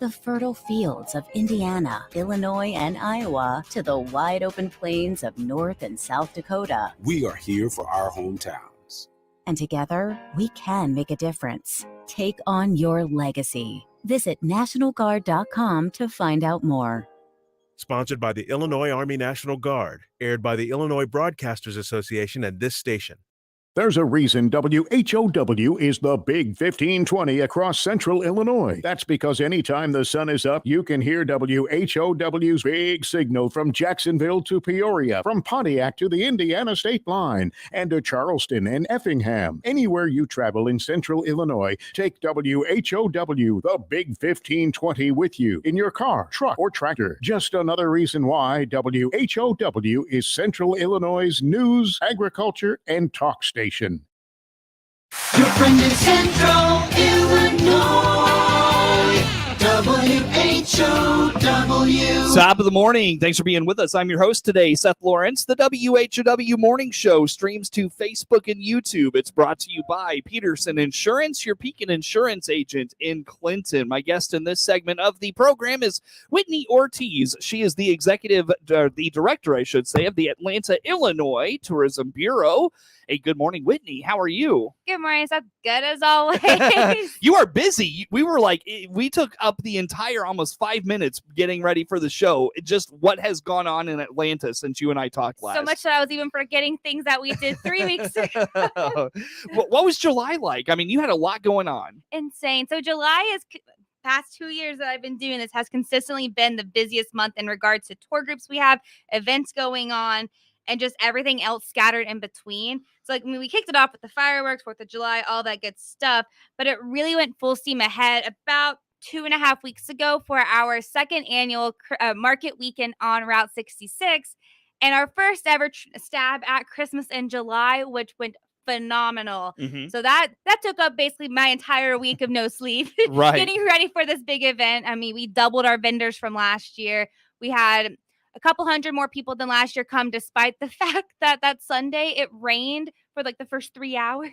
the fertile fields of Indiana, Illinois, and Iowa to the wide open plains of North and South Dakota. We are here for our hometowns. And together, we can make a difference. Take on your legacy. Visit NationalGuard.com to find out more. Sponsored by the Illinois Army National Guard, aired by the Illinois Broadcasters Association and this station. There's a reason WHOW is the Big 1520 across central Illinois. That's because anytime the sun is up, you can hear WHOW's big signal from Jacksonville to Peoria, from Pontiac to the Indiana state line, and to Charleston and Effingham. Anywhere you travel in central Illinois, take WHOW, the Big 1520, with you in your car, truck, or tractor. Just another reason why WHOW is Central Illinois' news, agriculture, and talk station. Your friend in Central Illinois, WHOW. Top of the morning. Thanks for being with us. I'm your host today, Seth Lawrence. The WHOW Morning Show streams to Facebook and YouTube. It's brought to you by Peterson Insurance, your Pekin insurance agent in Clinton. My guest in this segment of the program is Whitney Ortiz. She is the the director, I should say, of the Atlanta, Illinois Tourism Bureau. Hey, good morning, Whitney. How are you? Good morning. So good as always. You are busy. We took up the entire almost 5 minutes getting ready for the show. Just what has gone on in Atlanta since you and I talked last. So much that I was even forgetting things that we did 3 weeks ago. What was July like? I mean, you had a lot going on. Insane. So July is past 2 years that I've been doing this has consistently been the busiest month in regards to tour groups we have, events going on, and just everything else scattered in between. So we kicked it off with the fireworks, 4th of July, all that good stuff, but it really went full steam ahead about 2.5 weeks ago for our second annual market weekend on Route 66 and our first ever stab at Christmas in July, which went phenomenal. Mm-hmm. So that took up basically my entire week of no sleep, right, getting ready for this big event. I mean, we doubled our vendors from last year. We had a couple hundred more people than last year come, despite the fact that that Sunday it rained for like the first 3 hours.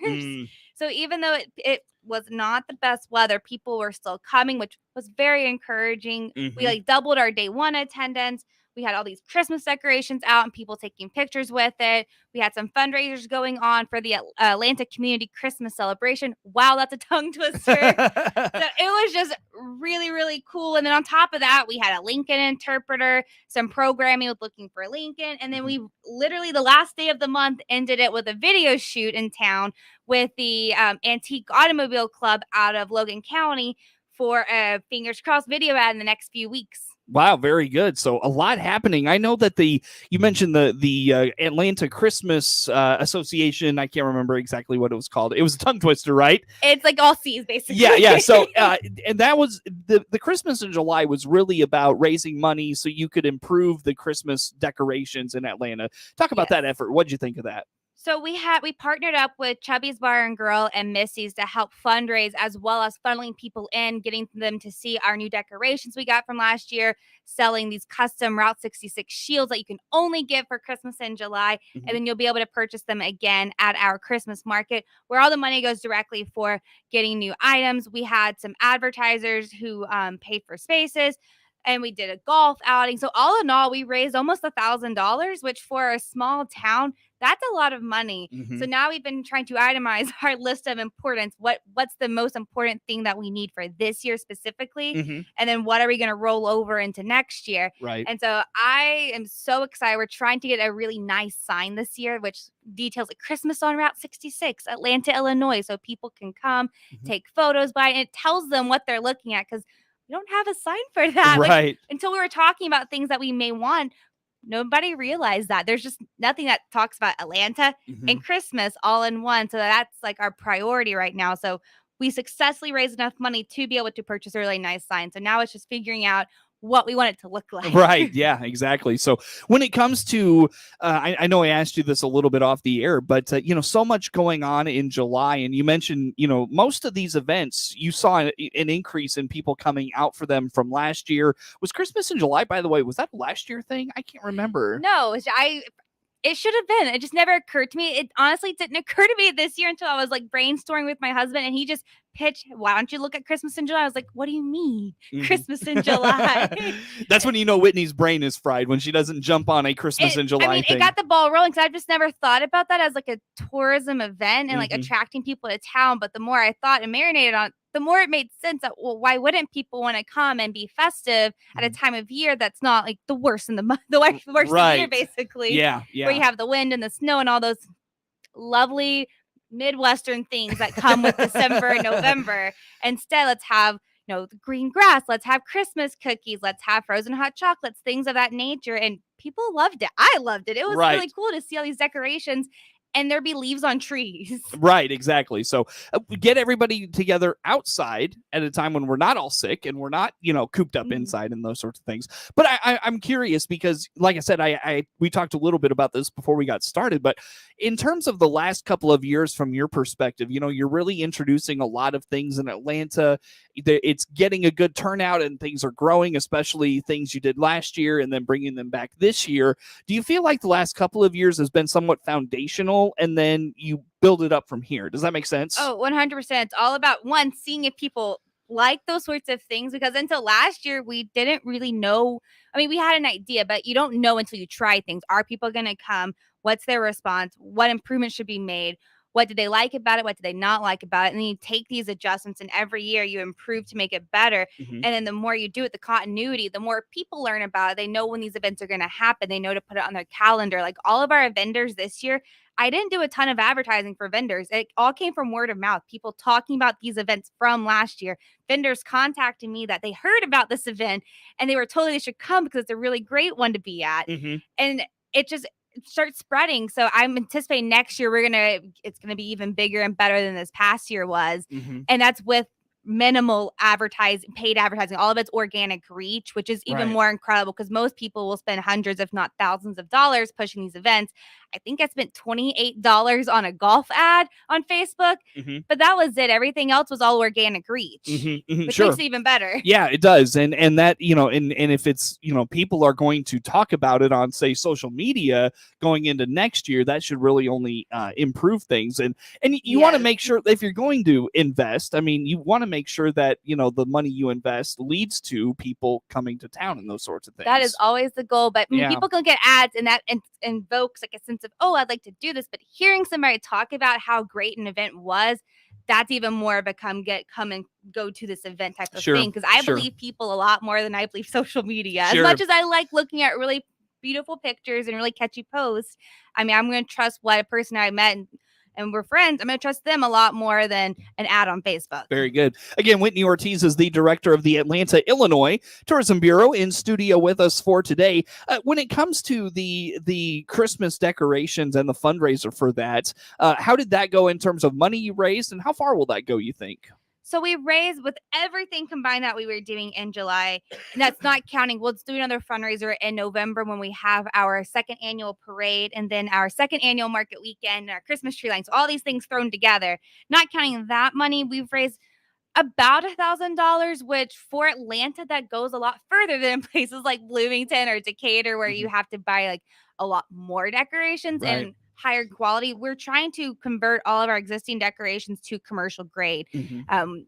So even though it was not the best weather, people were still coming, which was very encouraging. Mm-hmm. We doubled our day one attendance. We had all these Christmas decorations out and people taking pictures with it. We had some fundraisers going on for the Atlanta Community Christmas Celebration. Wow, that's a tongue twister. So it was just really, really cool. And then on top of that, we had a Lincoln interpreter, some programming with Looking for Lincoln. And then we literally the last day of the month ended it with a video shoot in town with the Antique Automobile Club out of Logan County for a fingers crossed video ad in the next few weeks. Wow, very good. So a lot happening. I know that you mentioned the Atlanta Christmas Association. I can't remember exactly what it was called. It was a tongue twister, right? It's like all C's, basically. Yeah. So and that was the Christmas in July was really about raising money so you could improve the Christmas decorations in Atlanta. Talk about that effort. What did you think of that? So we partnered up with Chubby's Bar and Grill and Missy's to help fundraise, as well as funneling people in, getting them to see our new decorations we got from last year, selling these custom Route 66 shields that you can only get for Christmas in July. Mm-hmm. And then you'll be able to purchase them again at our Christmas market, where all the money goes directly for getting new items. We had some advertisers who paid for spaces, and we did a golf outing. So all in all, we raised almost $1,000, which for a small town, that's a lot of money. Mm-hmm. So now we've been trying to itemize our list of importance. What's the most important thing that we need for this year specifically? Mm-hmm. And then what are we going to roll over into next year? Right. And so I am so excited. We're trying to get a really nice sign this year, which details like Christmas on Route 66, Atlanta, Illinois. So people can come, take photos by it. And it tells them what they're looking at, because we don't have a sign for that. Right. Until we were talking about things that we may want, nobody realized that. There's just nothing that talks about Atlanta and Christmas all in one. So that's like our priority right now. So we successfully raised enough money to be able to purchase a really nice sign. So now it's just figuring out what we want it to look like. Right. Yeah, exactly. So when it comes to, I know I asked you this a little bit off the air, but, so much going on in July. And you mentioned, most of these events, you saw an increase in people coming out for them from last year. Was Christmas in July, by the way, was that a last year thing? I can't remember. No, it should have been. It just never occurred to me. It honestly didn't occur to me this year until I was like brainstorming with my husband, and he just pitch, why don't you look at Christmas in July? I was like, what do you mean Mhm. Christmas in July? That's when you know Whitney's brain is fried, when she doesn't jump on a Christmas in July it thing. got the ball rolling because I've just never thought about that as like a tourism event and like Mhm. attracting people to town. But the more I thought and marinated on, the more it made sense that, well, why wouldn't people want to come and be festive at a time of year that's not like the worst in the month, the worst of the year, Right. basically, Yeah, where you yeah. have the wind and the snow and all those lovely Midwestern things that come with December and November. Instead, let's have, the green grass. Let's have Christmas cookies. Let's have frozen hot chocolates, things of that nature. And people loved it. I loved it. It was Right. really cool to see all these decorations and there be leaves on trees. Right, exactly. So we get everybody together outside at a time when we're not all sick and we're not, cooped up Mhm. inside and those sorts of things. But I'm curious because, like I said, we talked a little bit about this before we got started. But in terms of the last couple of years, from your perspective, you're really introducing a lot of things in Atlanta. It's getting a good turnout and things are growing, especially things you did last year and then bringing them back this year. Do you feel like the last couple of years has been somewhat foundational and then you build it up from here? Does that make sense? Oh, 100%. It's all about, one, seeing if people like those sorts of things, because until last year, we didn't really know. I mean, we had an idea, but you don't know until you try things. Are people going to come? What's their response? What improvements should be made? What did they like about it? What did they not like about it? And then you take these adjustments, and every year you improve to make it better. Mhm. And then the more you do it, the continuity, the more people learn about it. They know when these events are going to happen. They know to put it on their calendar. Like all of our vendors this year, I didn't do a ton of advertising for vendors. It all came from word of mouth. People talking about these events from last year. Vendors contacting me that they heard about this event and they were told they should come because it's a really great one to be at. Mhm. And it just starts spreading. So I'm anticipating next year it's gonna be even bigger and better than this past year was. Mhm. And that's with minimal paid advertising. All of it's organic reach, which is even Right. more incredible because most people will spend hundreds, if not thousands of dollars pushing these events. I think I spent $28 on a golf ad on Facebook, Mhm. but that was it. Everything else was all organic reach, Mhm. Mhm. which Sure. makes it even better. Yeah, it does. And that, and if it's, people are going to talk about it on, say, social media going into next year, that should really only improve things. And you want to Yes. make sure if you're going to invest, I mean, you want to make sure that, the money you invest leads to people coming to town and those sorts of things. That is always the goal. But Yeah. people can get ads and that invokes like a sense of, oh, I'd like to do this. But hearing somebody talk about how great an event was, that's even more of a come and go to this event type of Sure, thing. Because I sure. believe people a lot more than I believe social media. Sure. As much as I like looking at really beautiful pictures and really catchy posts, I mean, I'm going to trust what a person I met and we're friends. I'm going to trust them a lot more than an ad on Facebook. Very good. Again, Whitney Ortiz is the director of the Atlanta, Illinois Tourism Bureau in studio with us for today. When it comes to the Christmas decorations and the fundraiser for that, how did that go in terms of money you raised, and how far will that go, you think? So we raised with everything combined that we were doing in July. And that's not counting. We'll do another fundraiser in November when we have our second annual parade and then our second annual market weekend and our Christmas tree line. So all these things thrown together. Not counting that money, we've raised about $1,000, which for Atlanta, that goes a lot further than places like Bloomington or Decatur, where you have to buy like a lot more decorations Right. and higher quality. We're trying to convert all of our existing decorations to commercial grade. Mhm.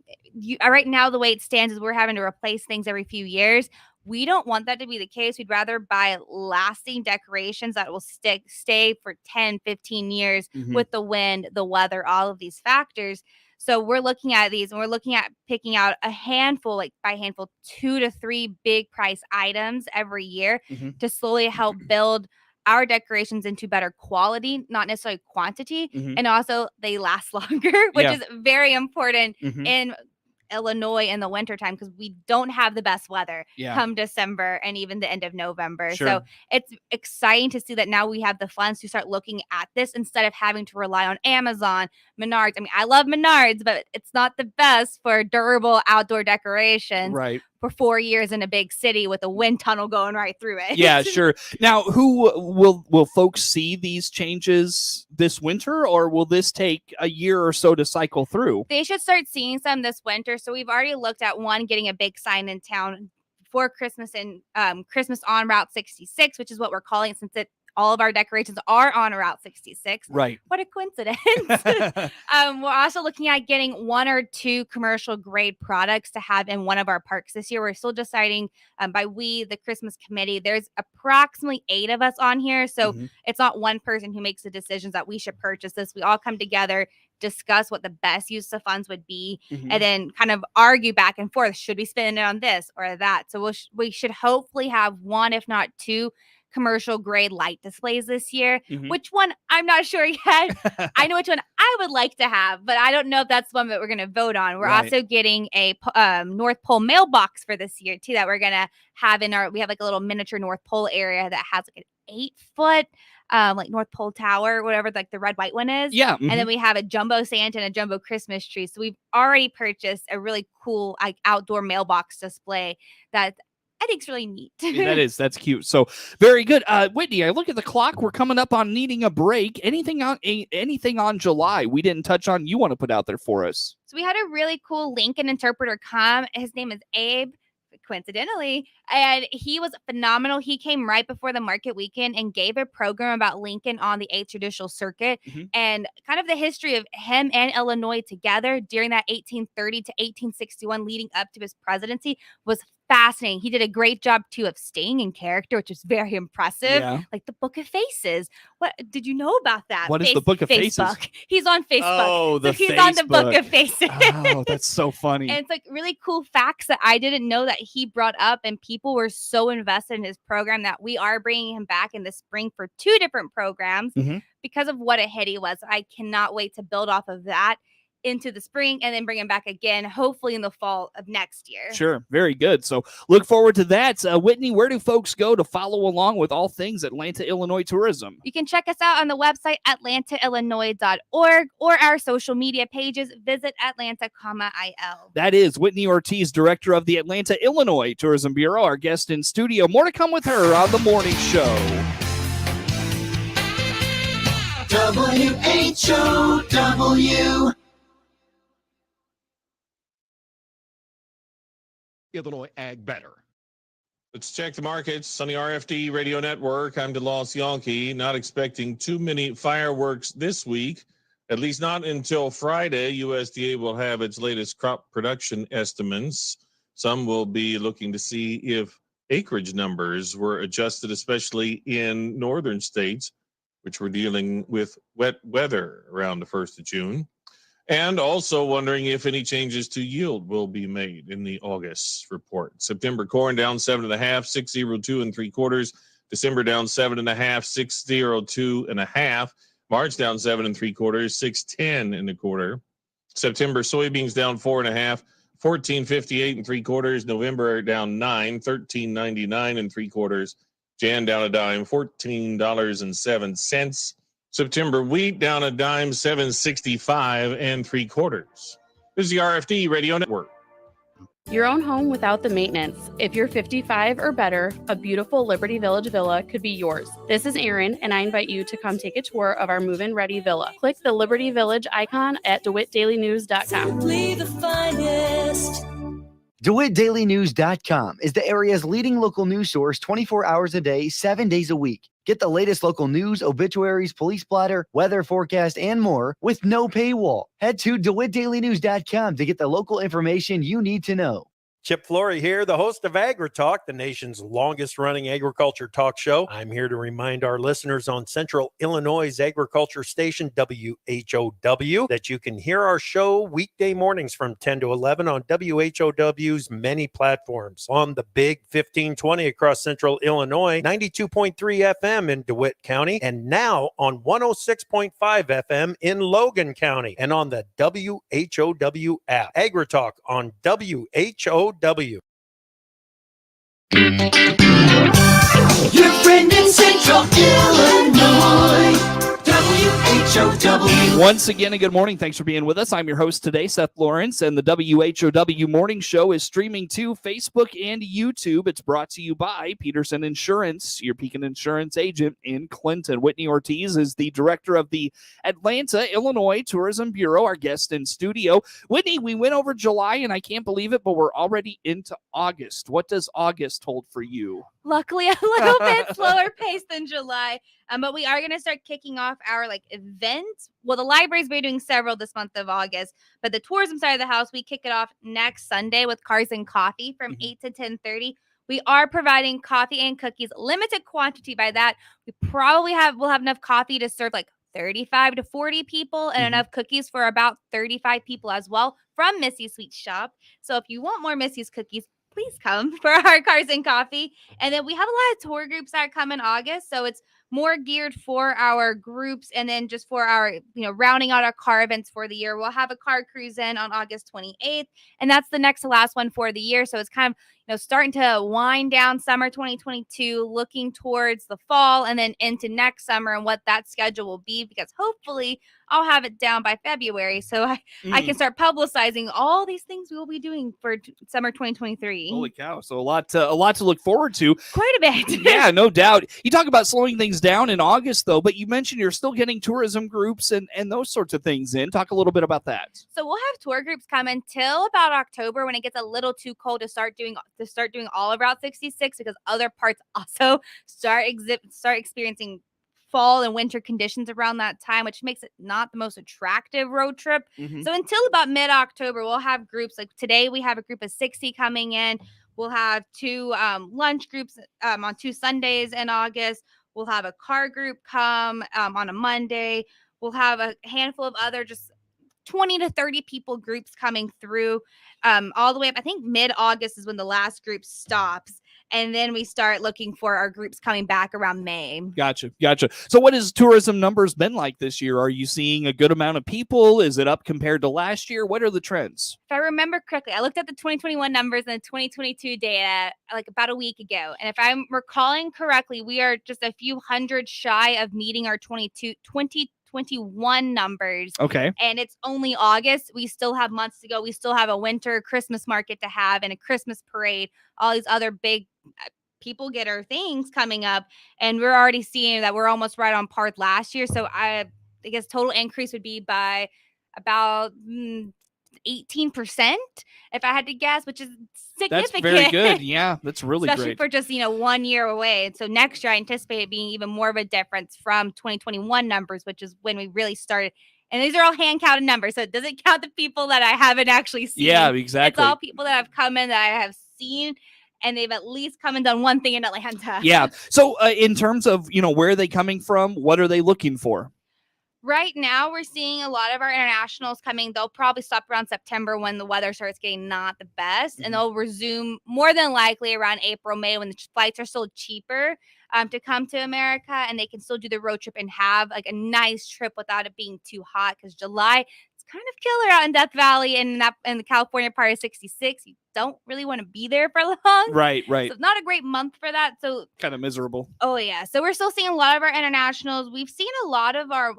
Right now, the way it stands is we're having to replace things every few years. We don't want that to be the case. We'd rather buy lasting decorations that will stay for 10, 15 years Mhm. with the wind, the weather, all of these factors. So we're looking at these and we're looking at picking out a handful, like by handful, 2 to 3 big price items every year Mhm. to slowly help build our decorations into better quality, not necessarily quantity. Mhm. And also they last longer, which Yeah. is very important Mhm. in Illinois in the wintertime because we don't have the best weather Yeah. come December and even the end of November. Sure. So it's exciting to see that now we have the funds to start looking at this instead of having to rely on Amazon, Menards. I mean, I love Menards, but it's not the best for durable outdoor decorations Right. for 4 years in a big city with a wind tunnel going right through it. Yeah, sure. Now, who will folks see these changes this winter, or will this take a year or so to cycle through? They should start seeing some this winter. So we've already looked at one getting a big sign in town for Christmas and Christmas on Route 66, which is what we're calling it since it all of our decorations are on Route 66. Right. What a coincidence. We're also looking at getting 1 or 2 commercial grade products to have in one of our parks this year. We're still deciding by we, the Christmas committee. There's approximately 8 of us on here. So it's not one person who makes the decisions that we should purchase this. We all come together, discuss what the best use of funds would be, and then kind of argue back and forth. Should we spend it on this or that? So we should hopefully have 1, if not 2, commercial grade light displays this year. Which one? I'm not sure yet. I know which one I would like to have, but I don't know if that's the one that we're going to vote on. We're also getting a North Pole mailbox for this year too, that we're going to have in we have like a little miniature North Pole area that has like an 8-foot like North Pole Tower, whatever, like the red white one is. Yeah. And then we have a jumbo Santa and a jumbo Christmas tree. So we've already purchased a really cool like outdoor mailbox display that I think it's really neat. That's cute. So very good. Whitney, I look at the clock. We're coming up on needing a break. Anything on July we didn't touch on you want to put out there for us? So we had a really cool Lincoln interpreter come. His name is Abe, coincidentally, and he was phenomenal. He came right before the market weekend and gave a program about Lincoln on the 8th Judicial Circuit and kind of the history of him and Illinois together during that 1830 to 1861 leading up to his presidency was fascinating. He did a great job too of staying in character, which is very impressive. Yeah. Like the Book of Faces. What did you know about that? What is the Book of Faces? He's on Facebook. Oh, He's on the Book of Faces. Oh, that's so funny. And it's like really cool facts that I didn't know that he brought up, and people were so invested in his program that we are bringing him back in the spring for 2 different programs because of what a hit he was. I cannot wait to build off of that into the spring and then bring him back again, hopefully in the fall of next year. Sure. Very good. So look forward to that. Whitney, where do folks go to follow along with all things Atlanta, Illinois tourism? You can check us out on the website, atlantaillinois.org, or our social media pages. Visit Atlanta.il. That is Whitney Ortiz, director of the Atlanta, Illinois Tourism Bureau, our guest in studio. More to come with her on the morning show. WHOW. Illinois Ag Better. Let's check the markets. Sunny RFD Radio Network. I'm DeLoss Yankee. Not expecting too many fireworks this week, at least not until Friday. USDA will have its latest crop production estimates. Some will be looking to see if acreage numbers were adjusted, especially in northern states, which were dealing with wet weather around the 1st of June. And also wondering if any changes to yield will be made in the August report. September corn down 7.5, 602 3/4. December down 7.5, 602 1/2. March down 7 3/4, 610 1/4. September soybeans down 4.5, 1458 3/4. November down 9, 1399 3/4. Jan down a dime, $14.07. September wheat down a dime, $7.65 3/4. This is the RFD Radio Network. Your own home without the maintenance. If you're 55 or better, a beautiful Liberty Village villa could be yours. This is Erin, and I invite you to come take a tour of our move-in ready villa. Click the Liberty Village icon at DeWittDailyNews.com. Simply the finest. DeWittDailyNews.com is the area's leading local news source 24 hours a day, 7 days a week. Get the latest local news, obituaries, police blotter, weather forecast, and more with no paywall. Head to DeWittDailyNews.com to get the local information you need to know. Chip Flory here, the host of AgriTalk, the nation's longest-running agriculture talk show. I'm here to remind our listeners on Central Illinois' agriculture station, WHOW, that you can hear our show weekday mornings from 10 to 11 on WHOW's many platforms. On the Big 1520 across Central Illinois, 92.3 FM in DeWitt County, and now on 106.5 FM in Logan County, and on the WHOW app. AgriTalk on WHOW. Your friend in Central Illinois, WHOW. Once again, a good morning. Thanks for being with us. I'm your host today, Seth Lawrence, and the WHOW Morning Show is streaming to Facebook and YouTube. It's brought to you by Peterson Insurance, your Pekin Insurance agent in Clinton. Whitney Ortiz is the director of the Atlanta, Illinois Tourism Bureau, our guest in studio. Whitney, we went over July, and I can't believe it, but we're already into August. What does August hold for you? luckily a little bit slower pace than July. But we are going to start kicking off our events. Well, the library's been doing several this month of August, but the tourism side of the house, we kick it off next Sunday with Cars and Coffee from 8 to 10:30. We are providing coffee and cookies, limited quantity. By that, we'll have enough coffee to serve 35 to 40 people and enough cookies for about 35 people as well from Missy's Sweet Shop. So if you want more Missy's cookies, please come for our Cars and Coffee. And then we have a lot of tour groups that come in August. So it's more geared for our groups and then just for our, rounding out our car events for the year. We'll have a car cruise in on August 28th. And that's the next to last one for the year. So it's kind of, starting to wind down summer 2022, looking towards the fall and then into next summer and what that schedule will be, because hopefully I'll have it down by February. So I can start publicizing all these things we will be doing for summer 2023. Holy cow. So a lot to look forward to. Quite a bit. Yeah, no doubt. You talk about slowing things down in August, though, but you mentioned you're still getting tourism groups and those sorts of things in. Talk a little bit about that. So we'll have tour groups come until about October when it gets a little too cold to start doing all of Route 66, because other parts also start experiencing fall and winter conditions around that time, which makes it not the most attractive road trip. So until about mid-October, we'll have groups. Like today, we have a group of 60 coming in. We'll have two lunch groups on 2 Sundays in August. We'll have a car group come on a Monday. We'll have a handful of other just 20 to 30 people groups coming through all the way up. I think mid-August is when the last group stops. And then we start looking for our groups coming back around May. Gotcha. So what has tourism numbers been like this year? Are you seeing a good amount of people? Is it up compared to last year? What are the trends? If I remember correctly, I looked at the 2021 numbers and the 2022 data about a week ago. And if I'm recalling correctly, we are just a few hundred shy of meeting our 2021 numbers. Okay. And it's only August. We still have months to go. We still have a winter Christmas market to have and a Christmas parade, all these other big people getter things coming up. And we're already seeing that we're almost right on par with last year. So I guess total increase would be by about 18%, if I had to guess, which is significant. That's very good. Yeah, that's really Especially great. for just, 1 year away. And so next year, I anticipate it being even more of a difference from 2021 numbers, which is when we really started. And these are all hand counted numbers. So it doesn't count the people that I haven't actually seen. Yeah, exactly. It's all people that have come in that I have seen, and they've at least come and done one thing in Atlanta. Yeah. So in terms of, where are they coming from? What are they looking for? Right now, we're seeing a lot of our internationals coming. They'll probably stop around September when the weather starts getting not the best. And they'll resume more than likely around April, May, when the flights are still cheaper to come to America. And they can still do the road trip and have a nice trip without it being too hot. Because July, it's kind of killer out in Death Valley and in the California part of 66. You don't really want to be there for long. Right. So it's not a great month for that. So kind of miserable. Oh, yeah. So we're still seeing a lot of our internationals. We've seen a lot of our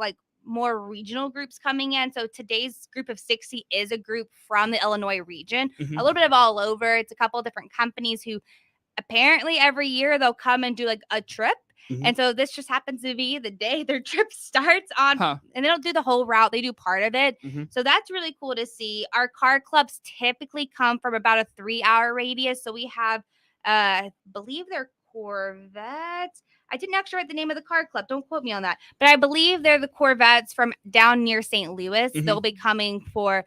more regional groups coming in. So today's group of 60 is a group from the Illinois region, a little bit of all over. It's a couple of different companies who apparently every year they'll come and do a trip. And so this just happens to be the day their trip starts on, and they don't do the whole route. They do part of it. So that's really cool to see. Our car clubs typically come from about a 3-hour radius. So we have, I believe they're Corvettes. I didn't actually write the name of the car club. Don't quote me on that. But I believe they're the Corvettes from down near St. Louis. They'll be coming for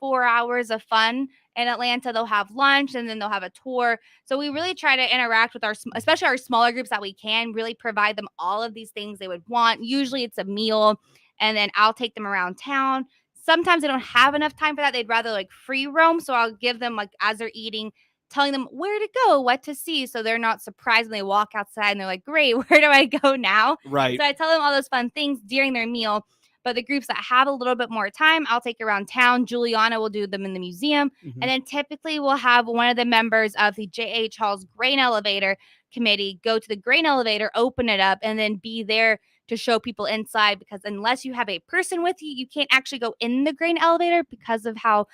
4 hours of fun in Atlanta. They'll have lunch and then they'll have a tour. So we really try to interact with especially our smaller groups that we can, really provide them all of these things they would want. Usually it's a meal, and then I'll take them around town. Sometimes they don't have enough time for that. They'd rather free roam. So I'll give them as they're eating, telling them where to go, what to see, so they're not surprised when they walk outside and they're like, great, where do I go now? Right. So I tell them all those fun things during their meal. But the groups that have a little bit more time, I'll take around town. Juliana will do them in the museum. And then typically we'll have one of the members of the J.H. Hall's grain elevator committee go to the grain elevator, open it up, and then be there to show people inside, because unless you have a person with you, you can't actually go in the grain elevator because of how,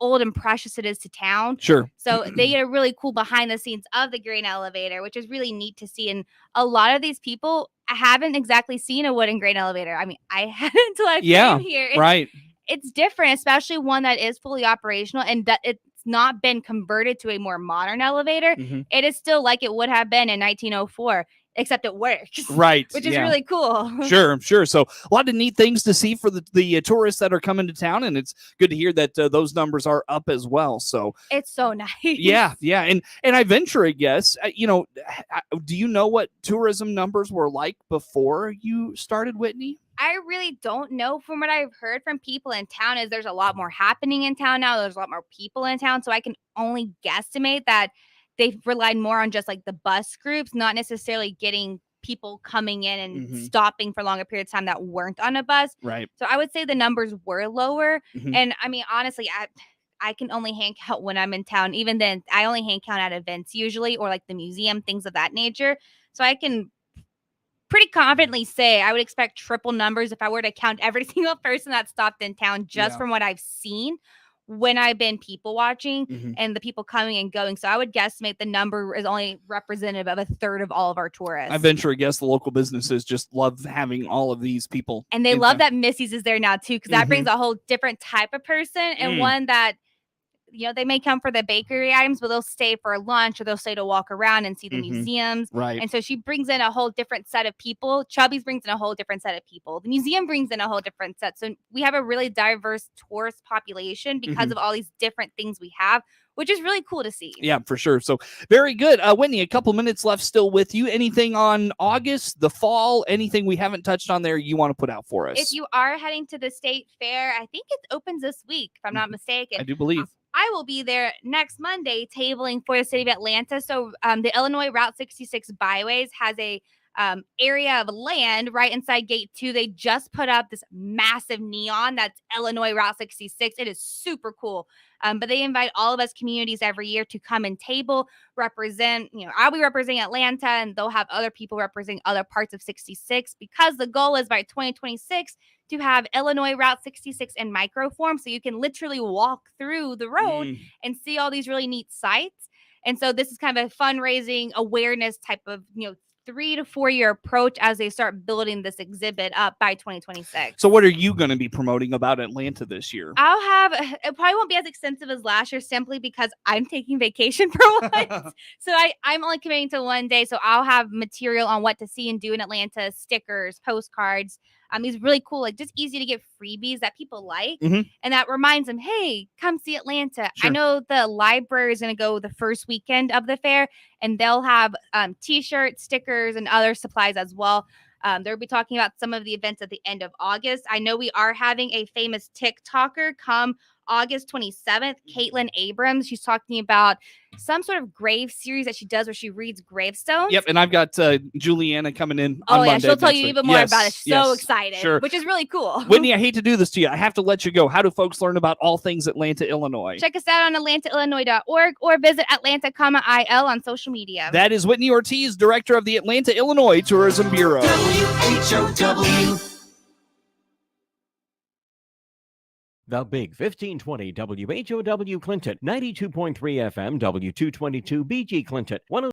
old and precious it is to town. Sure. So they get a really cool behind the scenes of the grain elevator, which is really neat to see. And a lot of these people haven't exactly seen a wooden grain elevator. I mean, I hadn't until I came here. Right. It's different, especially one that is fully operational, and that it's not been converted to a more modern elevator, it is still like it would have been in 1904, except it works. Right. Which is yeah. really cool. Sure. So a lot of neat things to see for the tourists that are coming to town, and it's good to hear that those numbers are up as well. So it's so nice. yeah, and I venture a guess. Do you know what tourism numbers were like before you started, Whitney? I really don't know. From what I've heard from people in town is there's a lot more happening in town now. There's a lot more people in town. So I can only guesstimate that they've relied more on just like the bus groups, not necessarily getting people coming in and stopping for longer periods of time that weren't on a bus. Right. So I would say the numbers were lower. And I mean, honestly, I can only hang out when I'm in town. Even then, I only hang out at events usually, or like the museum, things of that nature. So I can pretty confidently say I would expect triple numbers if I were to count every single person that stopped in town just from what I've seen when I've been people watching and the people coming and going. So I would guesstimate the number is only representative of a third of all of our tourists. I venture a guess the local businesses just love having all of these people. And they love that Missy's is there now too, because that brings a whole different type of person and one that, you know, they may come for the bakery items, but they'll stay for lunch or they'll stay to walk around and see the museums. Right. And so she brings in a whole different set of people. Chubby's brings in a whole different set of people. The museum brings in a whole different set. So we have a really diverse tourist population because of all these different things we have, which is really cool to see. Yeah, for sure. So very good. Whitney, a couple minutes left still with you. Anything on August, the fall, anything we haven't touched on there you want to put out for us? If you are heading to the state fair, I think it opens this week, if I'm not mistaken. I do believe. I will be there next Monday tabling for the city of Atlanta. So the Illinois Route 66 Byways has a area of land right inside Gate 2. They just put up this massive neon that's Illinois Route 66. It is super cool. But they invite all of us communities every year to come and table, represent, you know, I'll be representing Atlanta and they'll have other people representing other parts of 66 because the goal is by 2026 to have Illinois Route 66 in microform. So you can literally walk through the road and see all these really neat sites. And so this is kind of a fundraising awareness type of, you know, 3 to 4 year approach as they start building this exhibit up by 2026. So what are you going to be promoting about Atlanta this year? I'll have, it probably won't be as extensive as last year simply because I'm taking vacation for once. So I'm only committing to one day. So I'll have material on what to see and do in Atlanta, stickers, postcards. These really cool, like just easy to get freebies that people like. And that reminds them, hey, come see Atlanta. Sure. I know the library is going to go the first weekend of the fair and they'll have t-shirts, stickers, and other supplies as well. They'll be talking about some of the events at the end of August. I know we are having a famous TikToker come August 27th, Caitlin Abrams. She's talking about some sort of grave series that she does where she reads gravestones. Yep, and I've got Juliana coming in on Monday. Monday. She'll tell you even more about it. She's so excited, sure. which is really cool. Whitney, I hate to do this to you. I have to let you go. How do folks learn about all things Atlanta, Illinois? Check us out on atlantaillinois.org or visit Atlanta, on social media. That is Whitney Ortiz, Director of the Atlanta, Illinois Tourism Bureau. WHOW. The Big 1520 WHOW Clinton, 92.3 FM, W222 BG Clinton,